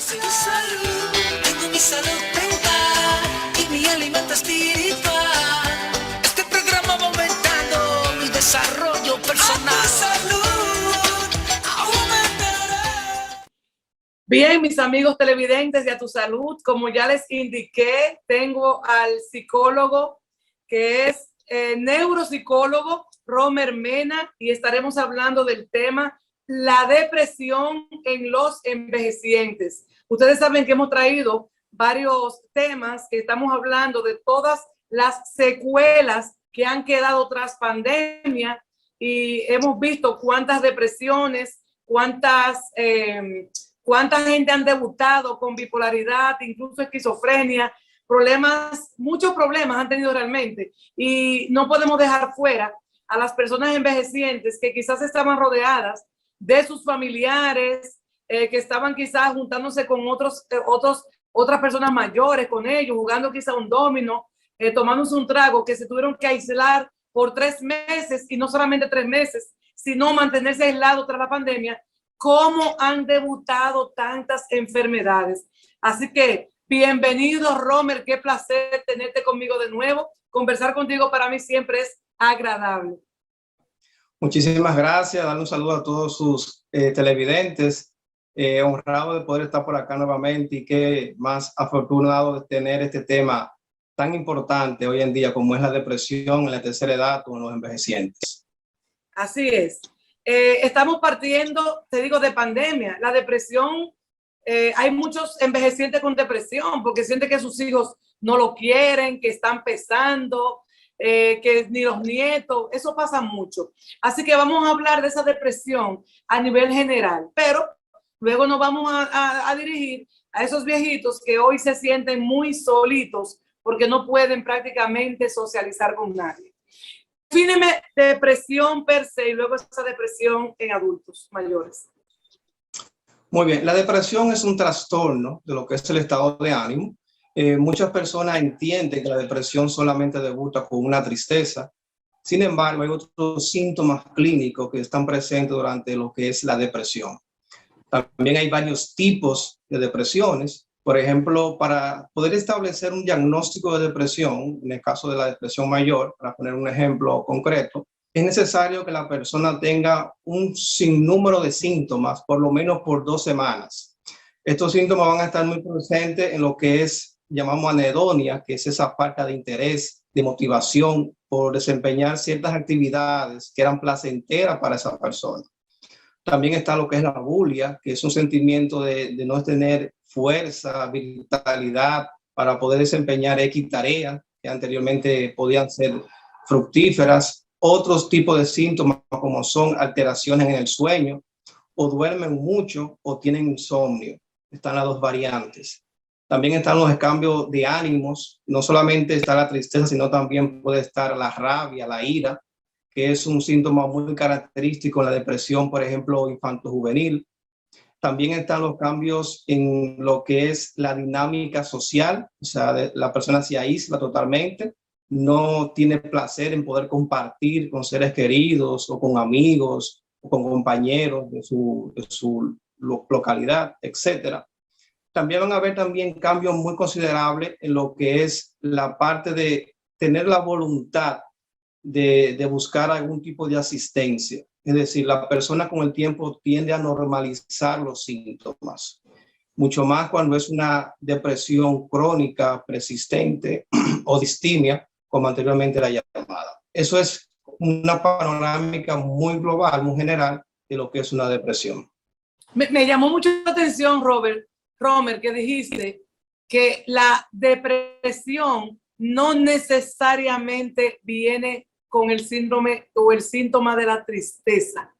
tu salud, tengo mi salud mental y mi alimento espiritual. Este programa va aumentando mi desarrollo personal. A tu salud aumentará. Bien, mis amigos televidentes de A Tu Salud, como ya les indiqué, tengo al psicólogo que es neuropsicólogo Romer Mena y estaremos hablando del tema la depresión en los envejecientes. Ustedes saben que hemos traído varios temas que estamos hablando de todas las secuelas que han quedado tras pandemia y hemos visto cuántas depresiones, cuánta gente han debutado con bipolaridad, incluso esquizofrenia, problemas, muchos problemas han tenido realmente y no podemos dejar fuera a las personas envejecientes que quizás estaban rodeadas de sus familiares, que estaban quizás juntándose con otras personas mayores con ellos, jugando quizás un dominó, tomándose un trago, que se tuvieron que aislar por 3 meses y no solamente 3 meses, sino mantenerse aislados tras la pandemia. Cómo han debutado tantas enfermedades. Así que bienvenido, Romer, qué placer tenerte conmigo de nuevo. Conversar contigo para mí siempre es agradable. Muchísimas gracias, darle un saludo a todos sus televidentes, honrado de poder estar por acá nuevamente y qué más afortunado de tener este tema tan importante hoy en día como es la depresión en la tercera edad o en los envejecientes. Así es. Estamos partiendo, te digo, de pandemia. La depresión, hay muchos envejecientes con depresión porque sienten que sus hijos no lo quieren, que están pesando, que ni los nietos, eso pasa mucho. Así que vamos a hablar de esa depresión a nivel general, pero luego nos vamos a dirigir a esos viejitos que hoy se sienten muy solitos porque no pueden prácticamente socializar con nadie. Defíneme depresión per se y luego esa depresión en adultos mayores. Muy bien, la depresión es un trastorno de lo que es el estado de ánimo. Muchas personas entienden que la depresión solamente debuta con una tristeza. Sin embargo, hay otros síntomas clínicos que están presentes durante lo que es la depresión. También hay varios tipos de depresiones. Por ejemplo, para poder establecer un diagnóstico de depresión, en el caso de la depresión mayor, para poner un ejemplo concreto, es necesario que la persona tenga un sinnúmero de síntomas, por lo menos por 2 semanas. Estos síntomas van a estar muy presentes en lo que llamamos anedonia, que es esa falta de interés, de motivación por desempeñar ciertas actividades que eran placenteras para esa persona. También está lo que es la bulia, que es un sentimiento de no tener fuerza, vitalidad para poder desempeñar X tareas que anteriormente podían ser fructíferas. Otros tipos de síntomas como son alteraciones en el sueño, o duermen mucho o tienen insomnio. Están las 2 variantes. También están los cambios de ánimos. No solamente está la tristeza, sino también puede estar la rabia, la ira, que es un síntoma muy característico en la depresión, por ejemplo, infanto-juvenil. También están los cambios en lo que es la dinámica social, o sea, la persona se aísla totalmente, no tiene placer en poder compartir con seres queridos o con amigos o con compañeros de su localidad, etc. También van a haber también cambios muy considerables en lo que es la parte de tener la voluntad de buscar algún tipo de asistencia. Es decir, la persona con el tiempo tiende a normalizar los síntomas, mucho más cuando es una depresión crónica, persistente o distimia, como anteriormente la llamada. Eso es una panorámica muy global, muy general de lo que es una depresión. Me llamó mucho la atención, Romer, que dijiste que la depresión no necesariamente viene con el síndrome o el síntoma de la tristeza.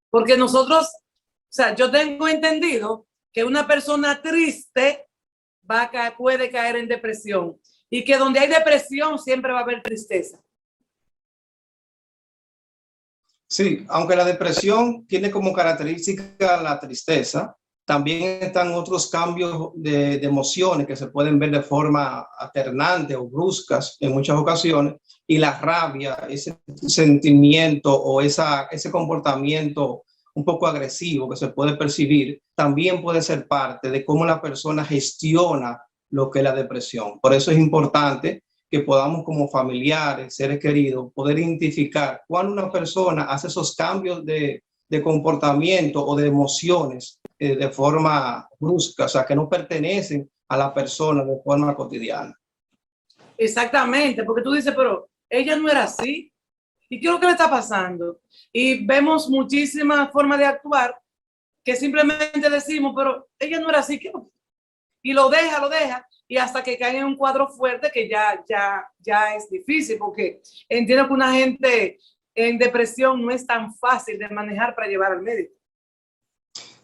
Porque nosotros, o sea, yo tengo entendido que una persona triste puede caer en depresión y que donde hay depresión siempre va a haber tristeza. Sí, aunque la depresión tiene como característica la tristeza, también están otros cambios de emociones que se pueden ver de forma alternante o bruscas en muchas ocasiones, y la rabia, ese sentimiento o ese comportamiento un poco agresivo que se puede percibir, también puede ser parte de cómo la persona gestiona lo que es la depresión. Por eso es importante que podamos como familiares, seres queridos, poder identificar cuando una persona hace esos cambios de comportamiento o de emociones de forma brusca, o sea, que no pertenecen a la persona de forma cotidiana. Exactamente, porque tú dices, pero ella no era así. ¿Y qué es lo que le está pasando? Y vemos muchísimas formas de actuar que simplemente decimos, pero ella no era así. Y lo deja, y hasta que cae en un cuadro fuerte que ya es difícil, porque entiendo que una gente en depresión no es tan fácil de manejar para llevar al médico.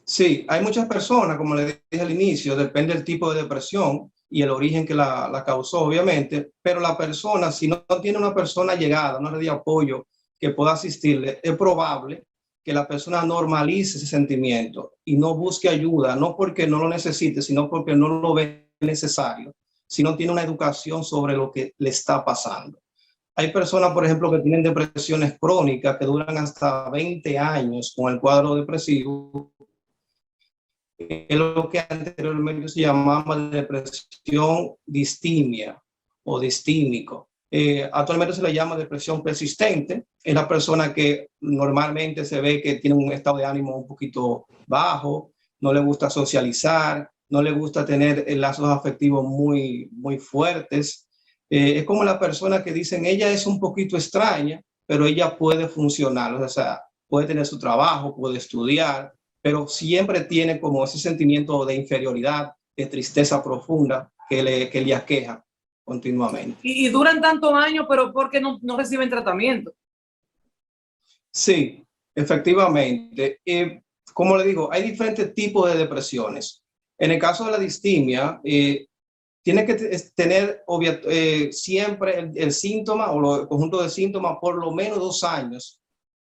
Sí, hay muchas personas, como le dije al inicio, depende del tipo de depresión y el origen que la causó, obviamente, pero la persona, si no tiene una persona llegada, una red de apoyo que pueda asistirle, es probable que la persona normalice ese sentimiento y no busque ayuda, no porque no lo necesite, sino porque no lo ve necesario, si no tiene una educación sobre lo que le está pasando. Hay personas, por ejemplo, que tienen depresiones crónicas que duran hasta 20 años con el cuadro depresivo. Es lo que anteriormente se llamaba depresión distimia o distímico. Actualmente se le llama depresión persistente. Es la persona que normalmente se ve que tiene un estado de ánimo un poquito bajo, no le gusta socializar, no le gusta tener lazos afectivos muy fuertes. Es como la persona que dicen, ella es un poquito extraña, pero ella puede funcionar, o sea, puede tener su trabajo, puede estudiar, pero siempre tiene como ese sentimiento de inferioridad, de tristeza profunda que le aqueja continuamente. Y duran tantos años, pero ¿por qué no reciben tratamiento? Sí, efectivamente. Como le digo, hay diferentes tipos de depresiones. En el caso de la distimia, tiene que tener siempre el síntoma o el conjunto de síntomas por lo menos 2 años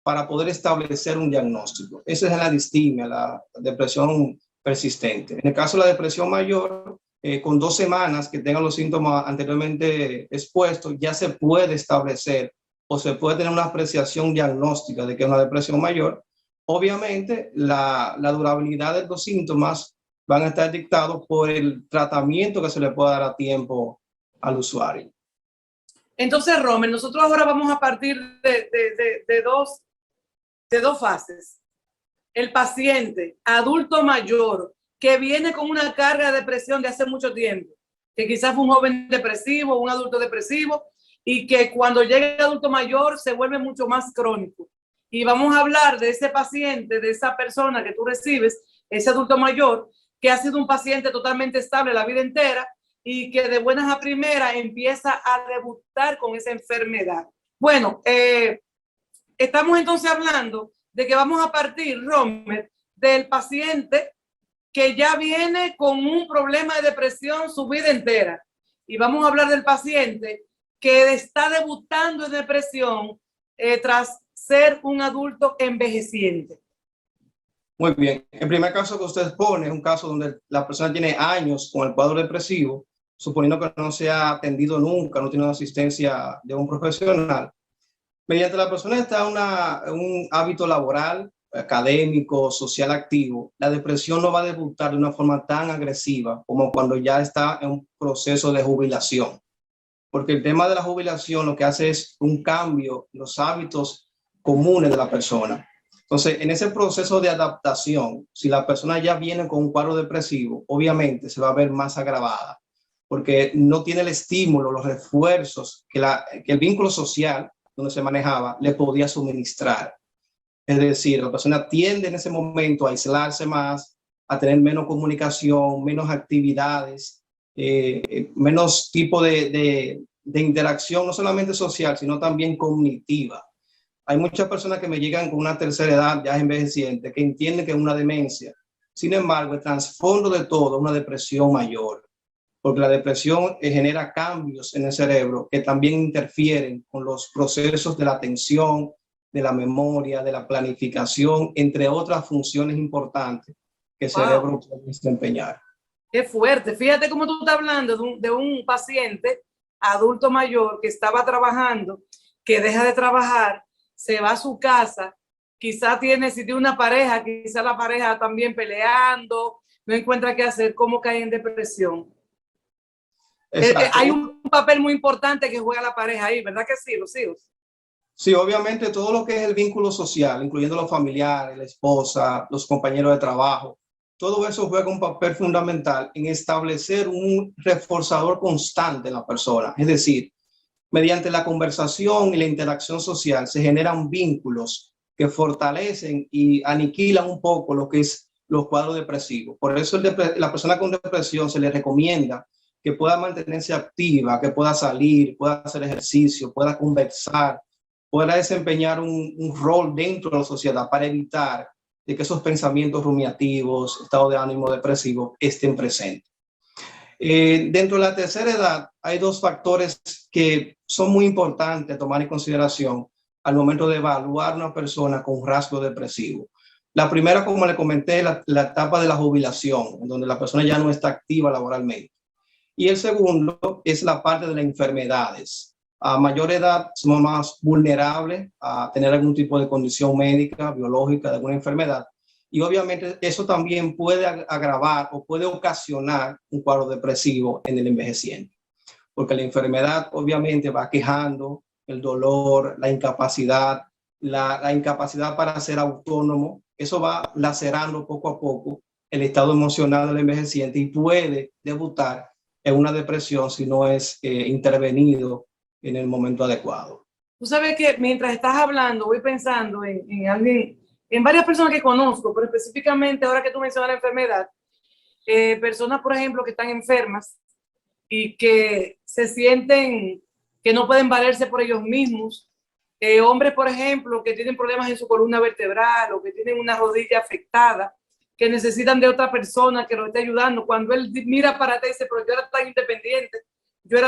para poder establecer un diagnóstico. Esa es la distimia, la depresión persistente. En el caso de la depresión mayor, con 2 semanas que tengan los síntomas anteriormente expuestos, ya se puede establecer o se puede tener una apreciación diagnóstica de que es una depresión mayor. Obviamente, la durabilidad de los síntomas van a estar dictados por el tratamiento que se le pueda dar a tiempo al usuario. Entonces, Romer, nosotros ahora vamos a partir de dos fases. El paciente adulto mayor que viene con una carga de depresión de hace mucho tiempo, que quizás fue un joven depresivo, un adulto depresivo, y que cuando llega el adulto mayor se vuelve mucho más crónico. Y vamos a hablar de ese paciente, de esa persona que tú recibes, ese adulto mayor, que ha sido un paciente totalmente estable la vida entera y que de buenas a primeras empieza a debutar con esa enfermedad. Bueno, estamos entonces hablando de que vamos a partir, Romer, del paciente que ya viene con un problema de depresión su vida entera. Y vamos a hablar del paciente que está debutando en depresión tras ser un adulto envejeciente. Muy bien. El primer caso que usted pone es un caso donde la persona tiene años con el cuadro depresivo, suponiendo que no se ha atendido nunca, no tiene una asistencia de un profesional. Mediante la persona está en un hábito laboral, académico, social activo, la depresión no va a debutar de una forma tan agresiva como cuando ya está en un proceso de jubilación. Porque el tema de la jubilación lo que hace es un cambio en los hábitos comunes de la persona. Entonces, en ese proceso de adaptación, si la persona ya viene con un cuadro depresivo, obviamente se va a ver más agravada, porque no tiene el estímulo, los refuerzos que el vínculo social donde se manejaba le podía suministrar. Es decir, la persona tiende en ese momento a aislarse más, a tener menos comunicación, menos actividades, menos tipo de interacción, no solamente social, sino también cognitiva. Hay muchas personas que me llegan con una tercera edad, ya envejeciente, que entienden que es una demencia. Sin embargo, el trasfondo de todo es una depresión mayor, porque la depresión genera cambios en el cerebro que también interfieren con los procesos de la atención, de la memoria, de la planificación, entre otras funciones importantes que el cerebro puede desempeñar. Qué fuerte. Fíjate cómo tú estás hablando de un paciente adulto mayor que estaba trabajando, que deja de trabajar, se va a su casa quizá tiene, si tiene una pareja, quizá la pareja también peleando, no encuentra qué hacer, cómo cae en depresión. Exacto. Hay un papel muy importante que juega la pareja ahí, ¿verdad que sí, los hijos? Sí, obviamente todo lo que es el vínculo social, incluyendo los familiares, la esposa, los compañeros de trabajo, todo eso juega un papel fundamental en establecer un reforzador constante en la persona. Es decir, mediante la conversación y la interacción social se generan vínculos que fortalecen y aniquilan un poco lo que es los cuadros depresivos. Por eso la persona con depresión se le recomienda que pueda mantenerse activa, que pueda salir, pueda hacer ejercicio, pueda conversar, pueda desempeñar un rol dentro de la sociedad para evitar de que esos pensamientos rumiativos, estado de ánimo depresivo estén presentes. Dentro de la tercera edad hay dos factores que son muy importantes tomar en consideración al momento de evaluar una persona con rasgo depresivo. La primera, como le comenté, la etapa de la jubilación, en donde la persona ya no está activa laboralmente. Y el segundo es la parte de las enfermedades. A mayor edad somos más vulnerables a tener algún tipo de condición médica, biológica, de alguna enfermedad. Y obviamente eso también puede agravar o puede ocasionar un cuadro depresivo en el envejeciente. Porque la enfermedad obviamente va quejando el dolor, la incapacidad, la incapacidad para ser autónomo. Eso va lacerando poco a poco el estado emocional del envejeciente y puede debutar en una depresión si no es intervenido en el momento adecuado. Tú sabes que mientras estás hablando, voy pensando en alguien, en varias personas que conozco, pero específicamente ahora que tú mencionas la enfermedad, personas, por ejemplo, que están enfermas y que se sienten que no pueden valerse por ellos mismos. Hombres, por ejemplo, que tienen problemas en su columna vertebral o que tienen una rodilla afectada, que necesitan de otra persona que los esté ayudando. Cuando él mira para atrás y dice, pero yo era tan independiente, yo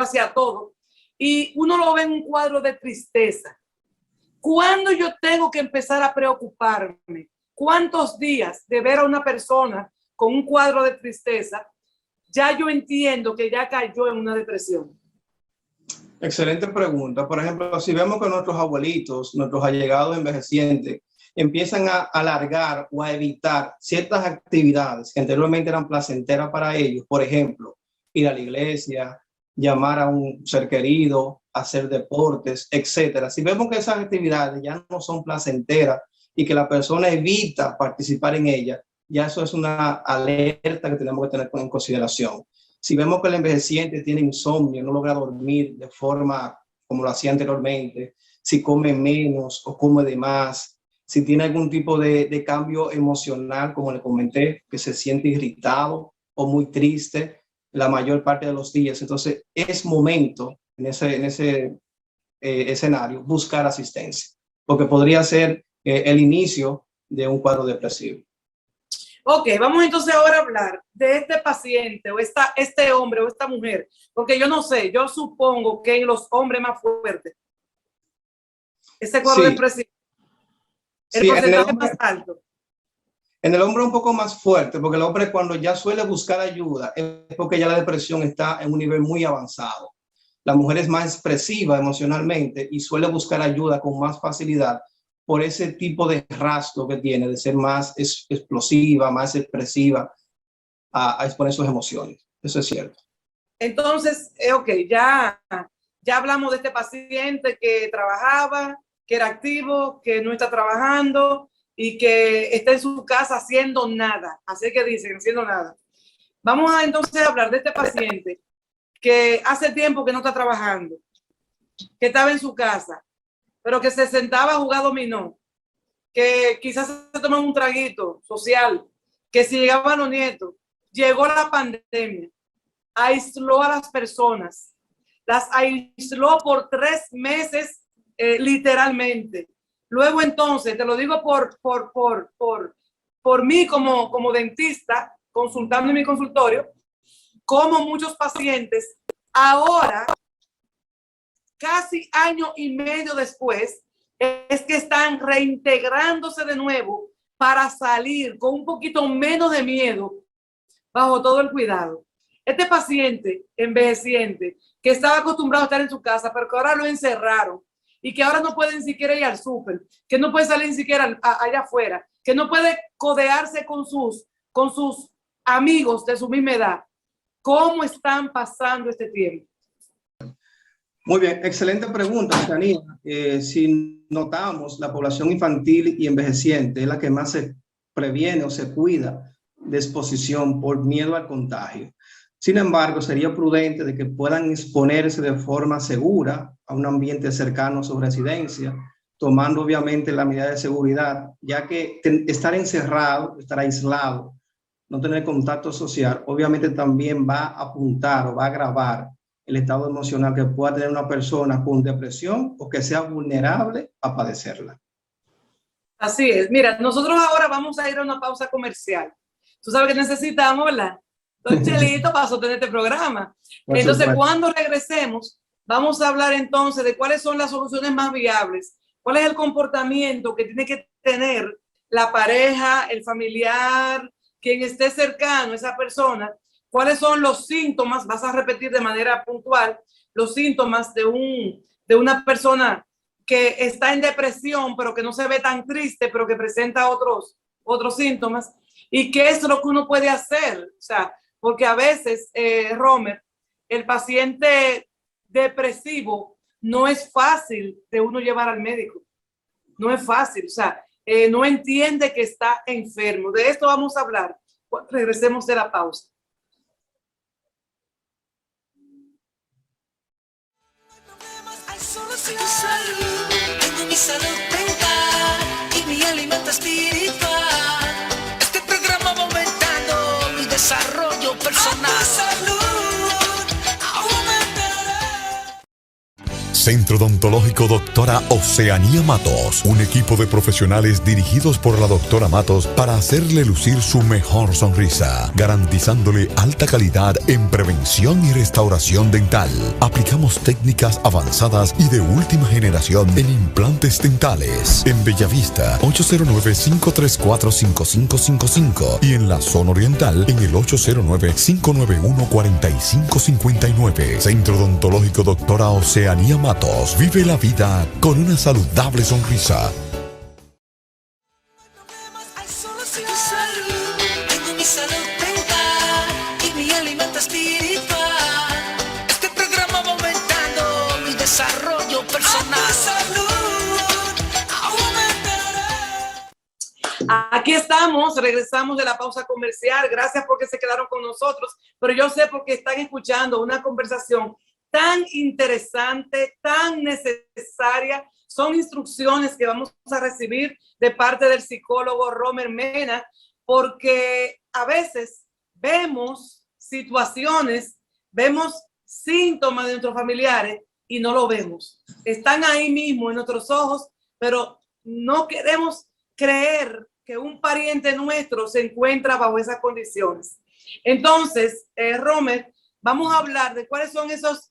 hacía todo. Y uno lo ve en un cuadro de tristeza. ¿Cuándo yo tengo que empezar a preocuparme? ¿Cuántos días de ver a una persona con un cuadro de tristeza ya yo entiendo que ya cayó en una depresión? Excelente pregunta. Por ejemplo, si vemos que nuestros abuelitos, nuestros allegados envejecientes, empiezan a alargar o a evitar ciertas actividades que anteriormente eran placenteras para ellos, por ejemplo, ir a la iglesia, llamar a un ser querido, hacer deportes, etcétera. Si vemos que esas actividades ya no son placenteras y que la persona evita participar en ellas, ya eso es una alerta que tenemos que tener en consideración. Si vemos que el envejeciente tiene insomnio, no logra dormir de forma como lo hacía anteriormente, si come menos o come de más, si tiene algún tipo de cambio emocional, como le comenté, que se siente irritado o muy triste la mayor parte de los días, entonces es momento en ese escenario buscar asistencia, porque podría ser el inicio de un cuadro depresivo. Ok, vamos entonces ahora a hablar de este paciente o este hombre o esta mujer, porque yo no sé, yo supongo que en los hombres más fuertes, ese cuadro depresivo, el porcentaje más alto. En el hombre un poco más fuerte, porque el hombre cuando ya suele buscar ayuda es porque ya la depresión está en un nivel muy avanzado. La mujer es más expresiva emocionalmente y suele buscar ayuda con más facilidad por ese tipo de rasgo que tiene, de ser más explosiva, más expresiva, a exponer sus emociones. Eso es cierto. Entonces, ok, ya hablamos de este paciente que trabajaba, que era activo, que no está trabajando y que está en su casa haciendo nada. Así que dicen, haciendo nada. Vamos a entonces hablar de este paciente que hace tiempo que no está trabajando, que estaba en su casa, pero que se sentaba a jugar dominó, que quizás se tomaba un traguito social, que si llegaban los nietos, llegó la pandemia, aisló a las personas, las aisló por 3 meses literalmente. Luego entonces, te lo digo por mí como dentista, consultando en mi consultorio, como muchos pacientes ahora, casi año y medio después, es que están reintegrándose de nuevo para salir con un poquito menos de miedo, bajo todo el cuidado. Este paciente envejeciente que estaba acostumbrado a estar en su casa, pero que ahora lo encerraron y que ahora no puede ni siquiera ir al súper, que no puede salir ni siquiera allá afuera, que no puede codearse con sus amigos de su misma edad. ¿Cómo están pasando este tiempo? Muy bien, excelente pregunta, Janina. Si notamos, la población infantil y envejeciente es la que más se previene o se cuida de exposición por miedo al contagio. Sin embargo, sería prudente de que puedan exponerse de forma segura a un ambiente cercano a su residencia, tomando obviamente la medida de seguridad, ya que estar encerrado, estar aislado, no tener contacto social, obviamente también va a apuntar o va a agravar el estado emocional que pueda tener una persona con depresión o que sea vulnerable a padecerla. Así es. Mira, nosotros ahora vamos a ir a una pausa comercial. Tú sabes que necesitamos, ¿verdad? Don Chelito para sostener este programa. Entonces, cuando regresemos, vamos a hablar entonces de cuáles son las soluciones más viables, cuál es el comportamiento que tiene que tener la pareja, el familiar, quien esté cercano a esa persona, cuáles son los síntomas, vas a repetir de manera puntual, los síntomas de una persona que está en depresión, pero que no se ve tan triste, pero que presenta otros síntomas, y qué es lo que uno puede hacer. O sea, porque a veces, Romer, el paciente depresivo no es fácil de uno llevar al médico. No es fácil, o sea, no entiende que está enfermo. De esto vamos a hablar. Regresemos de la pausa. Tengo mi salud mental y mi alimento espiritual. Este programa va aumentando mi desarrollo personal. A tu salud aumentará. Centro Odontológico Doctora Oceanía Matos, un equipo de profesionales dirigidos por la doctora Matos para hacerle lucir su mejor sonrisa, garantizándole alta calidad en prevención y restauración dental. Aplicamos técnicas avanzadas y de última generación en implantes dentales. En Bellavista, 809-534-5555 y en la zona oriental en el 809-591-4559. Centro Odontológico Doctora Oceanía Matos. Vive la vida con una saludable sonrisa. Tengo mi salud mental y mi alimento espiritual. Este programa va aumentando mi desarrollo personal. A tu salud aumentará. Aquí estamos, regresamos de la pausa comercial. Gracias porque se quedaron con nosotros, pero yo sé porque están escuchando una conversación tan interesante, tan necesaria. Son instrucciones que vamos a recibir de parte del psicólogo Romer Mena, porque a veces vemos situaciones, vemos síntomas de nuestros familiares y no lo vemos. Están ahí mismo en nuestros ojos, pero no queremos creer que un pariente nuestro se encuentra bajo esas condiciones. Entonces, Romer, vamos a hablar de cuáles son esos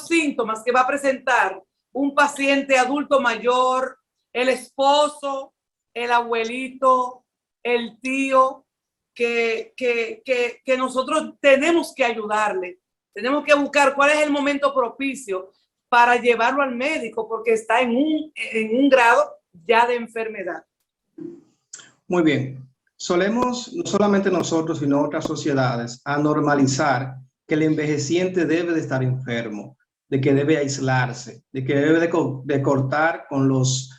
síntomas que va a presentar un paciente adulto mayor, el esposo, el abuelito, el tío, que nosotros tenemos que ayudarle. Tenemos que buscar cuál es el momento propicio para llevarlo al médico, porque está en un grado ya de enfermedad. Muy bien. Solemos, no solamente nosotros, sino otras sociedades, a normalizar que el envejeciente debe de estar enfermo, de que debe aislarse, de que debe de cortar con las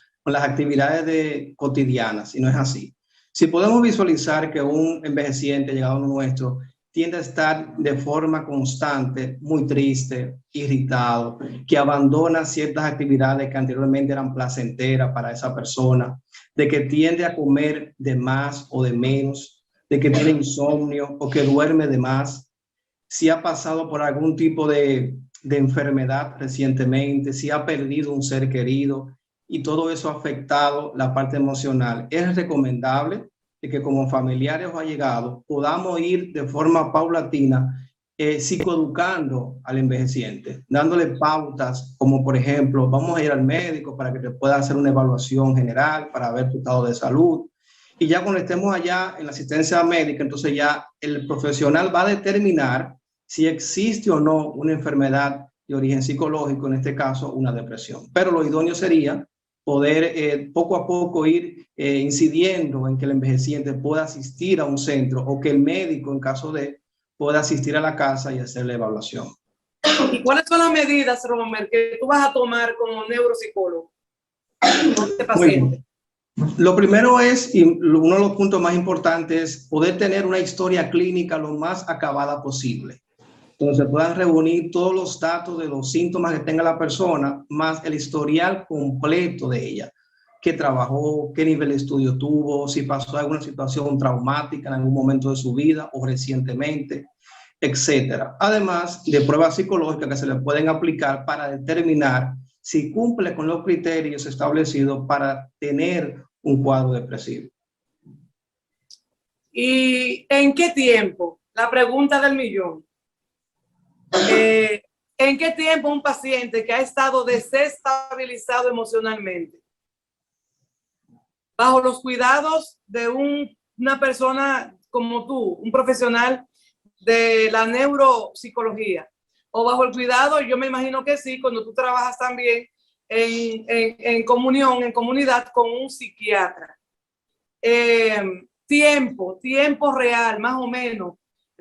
actividades cotidianas, y no es así. Si podemos visualizar que un envejeciente llegado a nuestro tiende a estar de forma constante, muy triste, irritado, que abandona ciertas actividades que anteriormente eran placenteras para esa persona, de que tiende a comer de más o de menos, de que tiene insomnio o que duerme de más, si ha pasado por algún tipo de enfermedad recientemente, si ha perdido un ser querido y todo eso ha afectado la parte emocional, es recomendable que como familiares o allegados podamos ir de forma paulatina psicoeducando al envejeciente, dándole pautas como por ejemplo, vamos a ir al médico para que te pueda hacer una evaluación general para ver tu estado de salud. Y ya cuando estemos allá en la asistencia médica, entonces ya el profesional va a determinar si existe o no una enfermedad de origen psicológico, en este caso una depresión. Pero lo idóneo sería poder poco a poco ir incidiendo en que el envejeciente pueda asistir a un centro o que el médico, en caso de, pueda asistir a la casa y hacer la evaluación. ¿Y cuáles son las medidas, Romer, que tú vas a tomar como neuropsicólogo con este paciente? Lo primero es, y uno de los puntos más importantes, es poder tener una historia clínica lo más acabada posible. Donde se puedan reunir todos los datos de los síntomas que tenga la persona, más el historial completo de ella. Qué trabajó, qué nivel de estudio tuvo, si pasó alguna situación traumática en algún momento de su vida o recientemente, etcétera. Además de pruebas psicológicas que se le pueden aplicar para determinar si cumple con los criterios establecidos para tener un cuadro depresivo. ¿Y en qué tiempo? La pregunta del millón. ¿En qué tiempo un paciente que ha estado desestabilizado emocionalmente, bajo los cuidados de una persona como tú, un profesional de la neuropsicología, o bajo el cuidado, yo me imagino que sí, cuando tú trabajas también en comunión, en comunidad con un psiquiatra? Tiempo real, más o menos,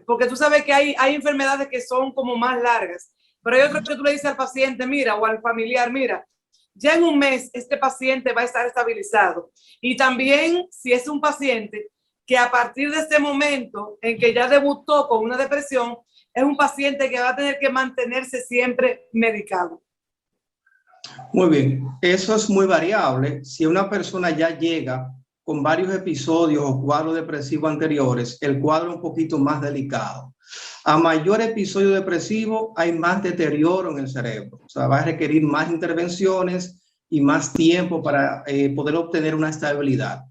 porque tú sabes que hay enfermedades que son como más largas, pero hay otras que tú le dices al paciente, mira, o al familiar, mira, ya en un mes este paciente va a estar estabilizado. Y también si es un paciente que a partir de este momento en que ya debutó con una depresión, es un paciente que va a tener que mantenerse siempre medicado. Muy bien, eso es muy variable. Si una persona ya llega con varios episodios o cuadros depresivos anteriores, el cuadro es un poquito más delicado. A mayor episodio depresivo, hay más deterioro en el cerebro. O sea, va a requerir más intervenciones y más tiempo para poder obtener una estabilidad.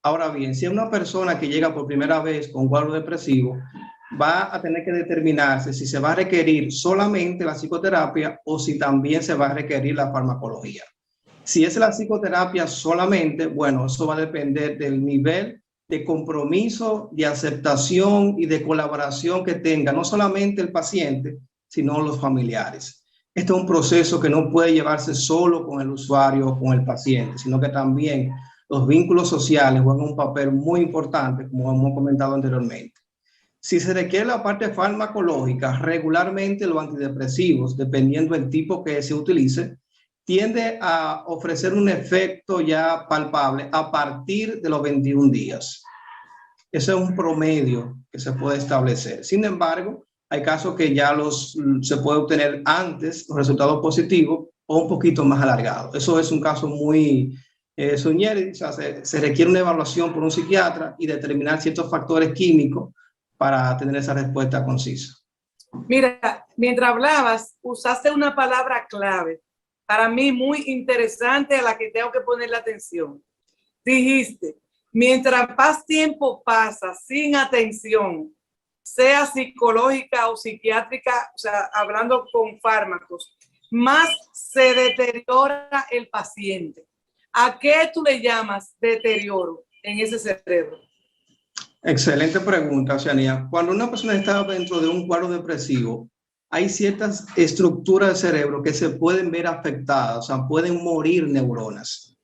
Ahora bien, si es una persona que llega por primera vez con cuadro depresivo, va a tener que determinarse si se va a requerir solamente la psicoterapia o si también se va a requerir la farmacología. Si es la psicoterapia solamente, bueno, eso va a depender del nivel de compromiso, de aceptación y de colaboración que tenga no solamente el paciente, sino los familiares. Este es un proceso que no puede llevarse solo con el usuario o con el paciente, sino que también los vínculos sociales juegan un papel muy importante, como hemos comentado anteriormente. Si se requiere la parte farmacológica, regularmente los antidepresivos, dependiendo del tipo que se utilice, tiende a ofrecer un efecto ya palpable a partir de los 21 días. Ese es un promedio que se puede establecer. Sin embargo, hay casos que ya se puede obtener antes los resultados positivos o un poquito más alargados. Eso es un caso muy soñero, o sea, se requiere una evaluación por un psiquiatra y determinar ciertos factores químicos para tener esa respuesta concisa. Mira, mientras hablabas, usaste una palabra clave, para mí muy interesante, a la que tengo que ponerle atención. Dijiste, mientras más tiempo pasa sin atención, sea psicológica o psiquiátrica, o sea, hablando con fármacos, más se deteriora el paciente. ¿A qué tú le llamas deterioro en ese cerebro? Excelente pregunta, Oceanía. Cuando una persona está dentro de un cuadro depresivo, hay ciertas estructuras del cerebro que se pueden ver afectadas, o sea, pueden morir neuronas.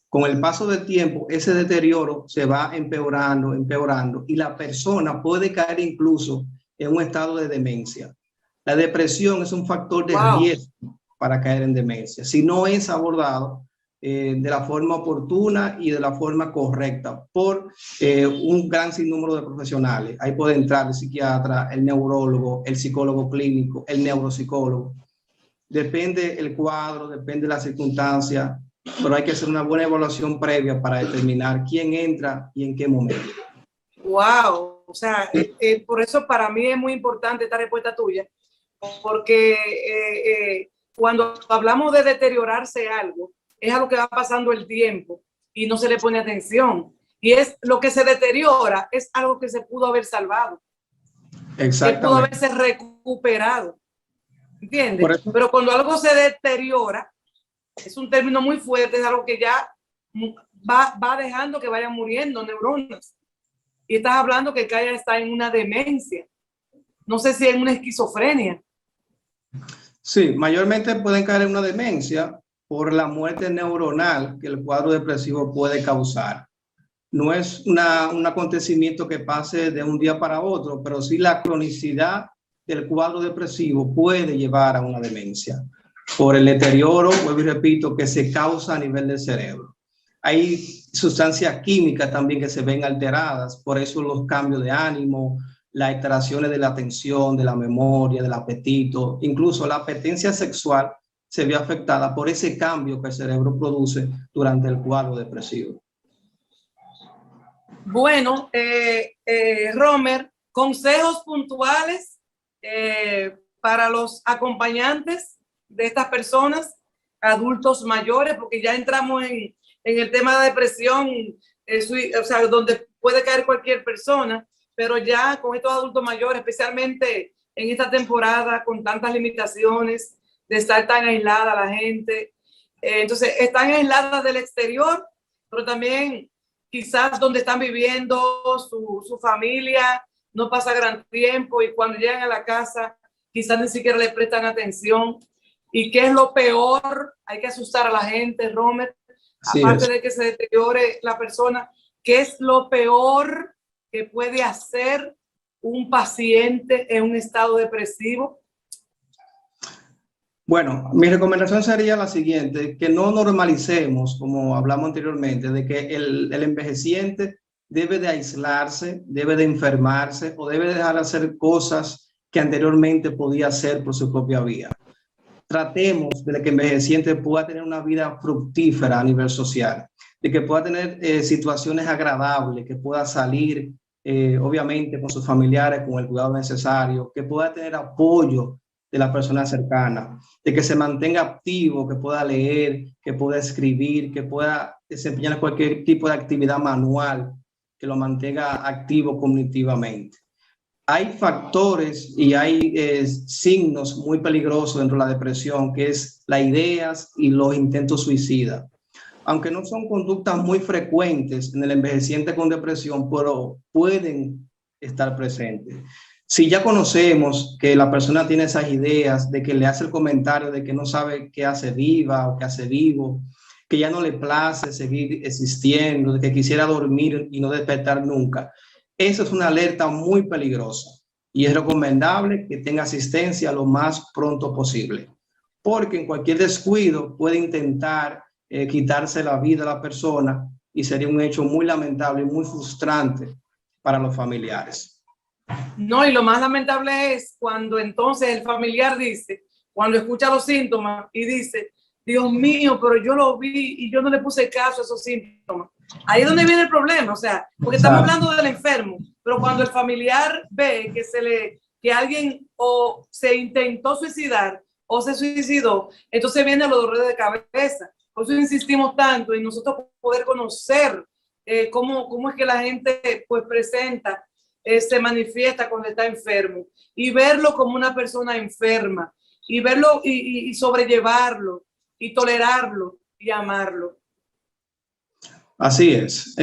Con el paso del tiempo, ese deterioro se va empeorando y la persona puede caer incluso en un estado de demencia. La depresión es un factor de riesgo para caer en demencia si no es abordado de la forma oportuna y de la forma correcta por un gran sinnúmero de profesionales. Ahí puede entrar el psiquiatra, el neurólogo, el psicólogo clínico, el neuropsicólogo. Depende el cuadro, depende la circunstancia, pero hay que hacer una buena evaluación previa para determinar quién entra y en qué momento. Wow, o sea, por eso para mí es muy importante esta respuesta tuya, porque cuando hablamos de deteriorarse algo, es algo que va pasando el tiempo y no se le pone atención. Y es lo que se deteriora, es algo que se pudo haber salvado. Exactamente. Que pudo haberse recuperado. ¿Entiendes? Pero cuando algo se deteriora, es un término muy fuerte, es algo que ya va dejando que vayan muriendo neuronas. Y estás hablando que Kaya está en una demencia. No sé si en una esquizofrenia. Sí, mayormente pueden caer en una demencia por la muerte neuronal que el cuadro depresivo puede causar. No es un acontecimiento que pase de un día para otro, pero sí la cronicidad del cuadro depresivo puede llevar a una demencia por el deterioro, vuelvo y repito, que se causa a nivel del cerebro. Hay sustancias químicas también que se ven alteradas, por eso los cambios de ánimo, las alteraciones de la atención, de la memoria, del apetito, incluso la apetencia sexual se ve afectada por ese cambio que el cerebro produce durante el cuadro depresivo. Bueno, Romer, consejos puntuales para los acompañantes de estas personas, adultos mayores, porque ya entramos en el tema de depresión, o sea, donde puede caer cualquier persona, pero ya con estos adultos mayores, especialmente en esta temporada con tantas limitaciones, de estar tan aislada la gente, entonces están aisladas del exterior, pero también quizás donde están viviendo su familia no pasa gran tiempo y cuando llegan a la casa quizás ni siquiera le prestan atención. ¿Y qué es lo peor? Hay que asustar a la gente, Romer. Sí, aparte de que se deteriore la persona, ¿qué es lo peor que puede hacer un paciente en un estado depresivo? Bueno, mi recomendación sería la siguiente, que no normalicemos, como hablamos anteriormente, de que el envejeciente debe de aislarse, debe de enfermarse o debe de dejar de hacer cosas que anteriormente podía hacer por su propia vía. Tratemos de que el envejeciente pueda tener una vida fructífera a nivel social, de que pueda tener situaciones agradables, que pueda salir, obviamente, con sus familiares, con el cuidado necesario, que pueda tener apoyo de la persona cercana, de que se mantenga activo, que pueda leer, que pueda escribir, que pueda desempeñar cualquier tipo de actividad manual, que lo mantenga activo cognitivamente. Hay factores y hay signos muy peligrosos dentro de la depresión, que es las ideas y los intentos suicidas. Aunque no son conductas muy frecuentes en el envejeciente con depresión, pero pueden estar presentes. Si ya conocemos que la persona tiene esas ideas, de que le hace el comentario de que no sabe qué hace viva o qué hace vivo, que ya no le place seguir existiendo, de que quisiera dormir y no despertar nunca, eso es una alerta muy peligrosa y es recomendable que tenga asistencia lo más pronto posible, porque en cualquier descuido puede intentar quitarse la vida a la persona y sería un hecho muy lamentable y muy frustrante para los familiares. No, y lo más lamentable es cuando entonces el familiar dice, cuando escucha los síntomas y dice, Dios mío, pero yo lo vi y yo no le puse caso a esos síntomas. Ahí es donde viene el problema, o sea, porque estamos hablando del enfermo, pero cuando el familiar ve que alguien o se intentó suicidar o se suicidó, entonces vienen los dolores de cabeza. Por eso insistimos tanto en nosotros poder conocer cómo es que la gente pues presenta, se manifiesta cuando está enfermo y verlo como una persona enferma y verlo y sobrellevarlo y tolerarlo y amarlo. Así es.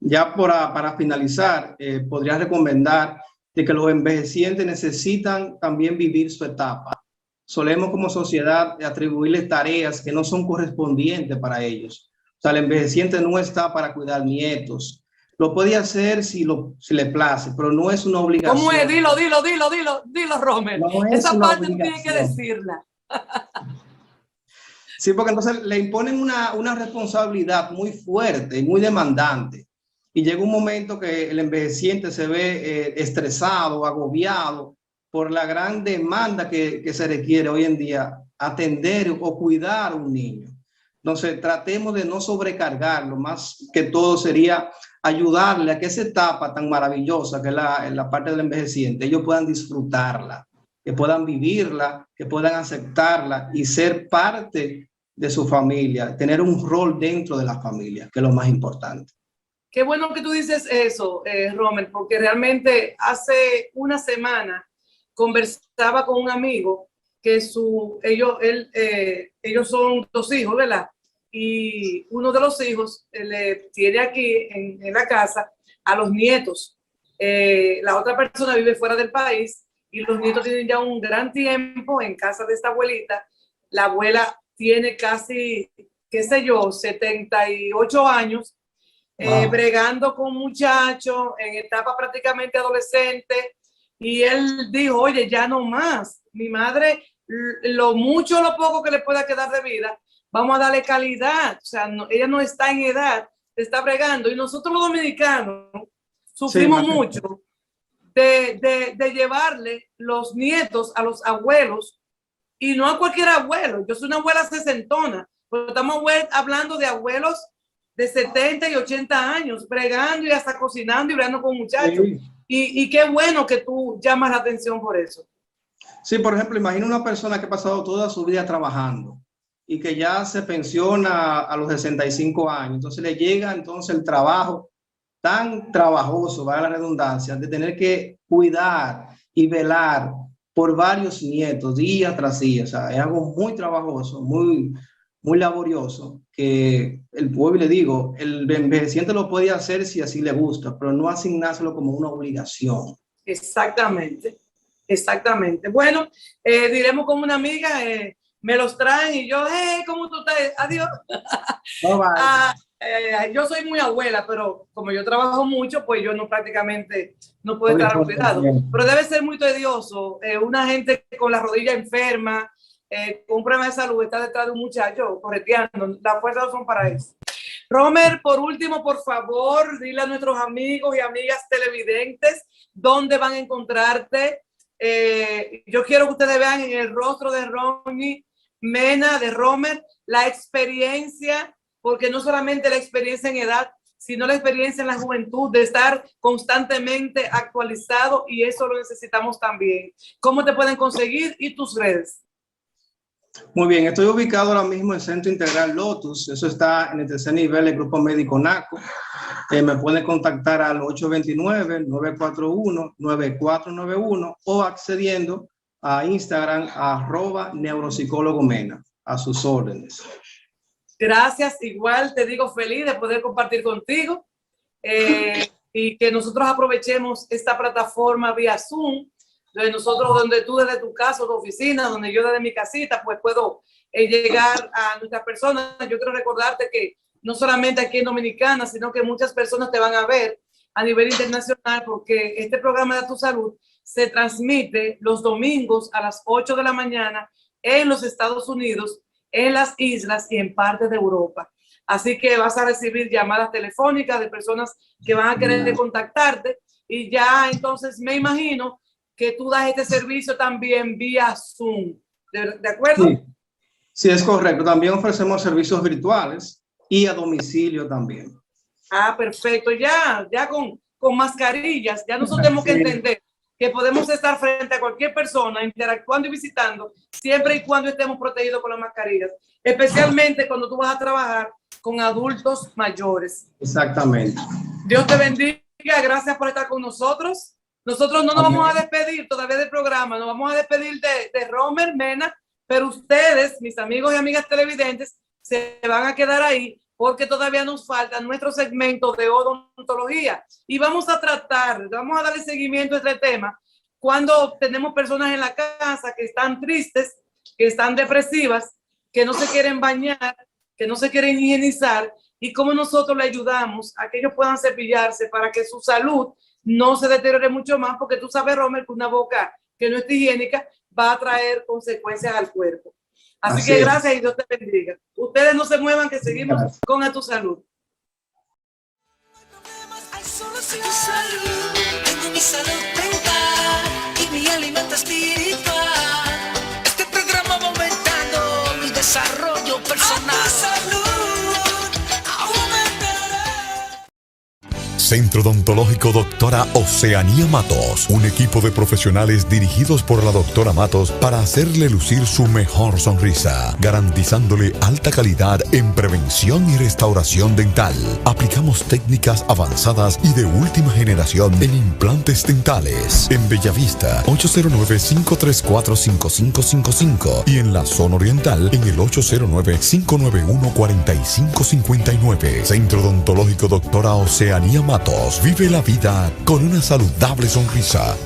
Ya para finalizar, podría recomendar de que los envejecientes necesitan también vivir su etapa. Solemos como sociedad atribuirles tareas que no son correspondientes para ellos. O sea, el envejeciente no está para cuidar nietos. Lo puede hacer si le place, pero no es una obligación. ¿Cómo es? Dilo, Romer. No es esa una parte tú tienes que decirla. Sí, porque entonces le imponen una responsabilidad muy fuerte y muy demandante. Y llega un momento que el envejeciente se ve estresado, agobiado por la gran demanda que se requiere hoy en día atender o cuidar a un niño. Entonces, tratemos de no sobrecargarlo, más que todo sería ayudarle a que esa etapa tan maravillosa que es la parte del envejeciente, ellos puedan disfrutarla, que puedan vivirla, que puedan aceptarla y ser parte de su familia, tener un rol dentro de la familia, que es lo más importante. Qué bueno que tú dices eso, Romer, porque realmente hace una semana conversaba con un amigo que ellos son 2 hijos, ¿verdad? Y uno de los hijos le tiene aquí en la casa a los nietos. La otra persona vive fuera del país y los nietos tienen ya un gran tiempo en casa de esta abuelita. La abuela tiene casi, qué sé yo, 78 años, bregando con muchachos en etapa prácticamente adolescente, y él dijo, oye, ya no más, mi madre, lo mucho o lo poco que le pueda quedar de vida, vamos a darle calidad, o sea, ella no está en edad, está bregando, y nosotros los dominicanos sufrimos mucho de llevarle los nietos a los abuelos, y no a cualquier abuelo. Yo soy una abuela sesentona, pero estamos hablando de abuelos de 70 y 80 años, bregando y hasta cocinando y bregando con muchachos. Sí. Y qué bueno que tú llamas la atención por eso. Sí, por ejemplo, imagina una persona que ha pasado toda su vida trabajando y que ya se pensiona a los 65 años. Entonces le llega entonces el trabajo tan trabajoso, vaya la redundancia, de tener que cuidar y velar por varios nietos día tras día. O sea, es algo muy trabajoso, muy laborioso, que el pueblo, le digo, el envejeciente lo puede hacer si así le gusta, pero no asignárselo como una obligación. Exactamente, exactamente. Bueno, diremos como una amiga, me los traen y yo, ¿cómo tú estás? Adiós. Bye, bye. Yo soy muy abuela, pero como yo trabajo mucho, pues yo no prácticamente no puedo estar al cuidado. Pero debe ser muy tedioso. Una gente con la rodilla enferma, con un problema de salud, está detrás de un muchacho correteando. Las fuerzas son para eso. Romer, por último, por favor, dile a nuestros amigos y amigas televidentes dónde van a encontrarte. Yo quiero que ustedes vean en el rostro de Ronnie Mena, de Romer, la experiencia, porque no solamente la experiencia en edad, sino la experiencia en la juventud, de estar constantemente actualizado, y eso lo necesitamos también. ¿Cómo te pueden conseguir y tus redes? Muy bien, estoy ubicado ahora mismo en Centro Integral Lotus, eso está en el tercer nivel del Grupo Médico NACO. Me pueden contactar al 829-941-9491 o accediendo a Instagram @neuropsicólogomena, a sus órdenes. Gracias, igual te digo feliz de poder compartir contigo y que nosotros aprovechemos esta plataforma vía Zoom, donde tú desde tu casa o tu oficina, donde yo desde mi casita, pues puedo llegar a nuestras personas. Yo quiero recordarte que no solamente aquí en Dominicana, sino que muchas personas te van a ver a nivel internacional, porque este programa de Tu Salud se transmite los domingos a las 8 de la mañana en los Estados Unidos, en las islas y en parte de Europa. Así que vas a recibir llamadas telefónicas de personas que van a querer contactarte, y ya entonces me imagino que tú das este servicio también vía Zoom. ¿De acuerdo? Sí. Sí, es correcto. También ofrecemos servicios virtuales y a domicilio también. Ah, perfecto. Ya con mascarillas, ya nosotros tenemos que entender que podemos estar frente a cualquier persona, interactuando y visitando, siempre y cuando estemos protegidos con las mascarillas, especialmente cuando tú vas a trabajar con adultos mayores. Exactamente. Dios te bendiga, gracias por estar con nosotros. Nosotros no nos vamos a despedir todavía del programa, nos vamos a despedir de Romer Mena, pero ustedes, mis amigos y amigas televidentes, se van a quedar ahí porque todavía nos falta nuestro segmento de odontología, y vamos a darle seguimiento a este tema cuando tenemos personas en la casa que están tristes, que están depresivas, que no se quieren bañar, que no se quieren higienizar, y cómo nosotros le ayudamos a que ellos puedan cepillarse para que su salud no se deteriore mucho más, porque tú sabes, Romer, que una boca que no esté higiénica va a traer consecuencias al cuerpo. Así que gracias y Dios te bendiga. Ustedes no se muevan, que seguimos con A Tu Salud. Hay solución. A tu salud, tengo mi salud mental y mi alimento espiritual. Este programa va aumentando mi desarrollo personal. A tu salud, aumentará. Centro Odontológico Doctora Oceanía Matos, un equipo de profesionales dirigidos por la doctora Matos para hacerle lucir su mejor sonrisa, garantizándole alta calidad en prevención y restauración dental. Aplicamos técnicas avanzadas y de última generación en implantes dentales. En Bellavista, 809-534-5555 y en la zona oriental en el 809-591-4559. Centro Odontológico Doctora Oceanía Matos. Vive la vida con una saludable sonrisa.